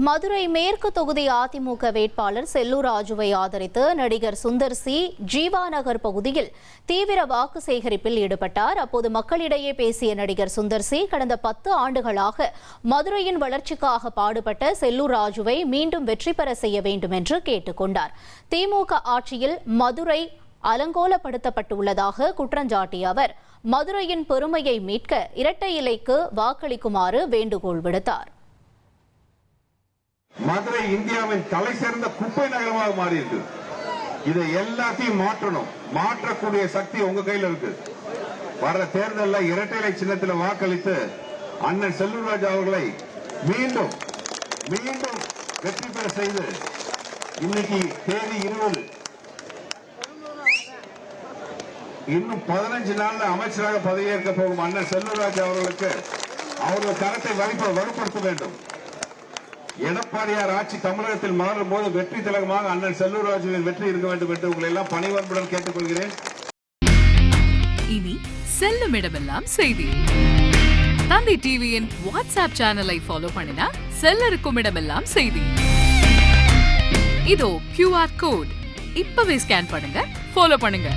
மதுரை மேற்கு தொகுதி அதிமுக வேட்பாளர் செல்லூர் ராஜுவை ஆதரித்து நடிகர் சுந்தர் சி ஜீவா நகர் பகுதியில் தீவிர வாக்கு சேகரிப்பில் ஈடுபட்டார். அப்போது மக்களிடையே பேசிய நடிகர் சுந்தர் சி, கடந்த 10 ஆண்டுகளாக மதுரையின் வளர்ச்சிக்காக பாடுபட்ட செல்லூர் ராஜுவை மீண்டும் வெற்றி பெற செய்ய வேண்டும் என்று கேட்டுக் கொண்டார். திமுக ஆட்சியில் மதுரை அலங்கோலப்படுத்தப்பட்டுள்ளதாக குற்றஞ்சாட்டிய அவர், மதுரையின் பெருமையை மீட்க இரட்டை இலைக்கு வாக்களிக்குமாறு வேண்டுகோள் விடுத்தார். மதுரை இந்தியாவின் தலை சிறந்த குப்பை நகரமாக மாறி இருக்கு. இதை எல்லாத்தையும் மாற்றணும். மாற்றக்கூடிய சக்தி உங்க கையில் இருக்கு. வர்ற தேர்தலில் இரட்டை இலை சின்னத்தில் வாக்களித்து அண்ணன் செல்லூர் ராஜு அவர்களை மீண்டும் மீண்டும் வெற்றி பெற செய்து, இன்னைக்கு தேதி 20, இன்னும் 15 நாள்ல அமைச்சராக பதவியேற்க போகும் அண்ணன் செல்லூர் ராஜு அவர்களுக்கு அவர்கள் கரத்தை வலுப்படுத்த வேண்டும். எடப்பாடியார் ஆட்சி தமிழகத்தில் மாறும் போது வெற்றி திலகமாக அண்ணன் செல்லூர் ராஜுவின் வெற்றி இருக்க வேண்டும் என்று உங்களை எல்லாம் பணிவன்புடன் கேட்டுக்கொள்கிறேன். இனி செல்லும் இடமெல்லாம் செய்தி. தந்தி டிவியின் வாட்ஸ்அப் சேனலை ஃபாலோ பண்ணினா செல்லருக்கும் இடமெல்லாம் செய்தி. இதோ QR கோட், இப்பவே ஸ்கேன் பண்ணுங்க, ஃபாலோ பண்ணுங்க.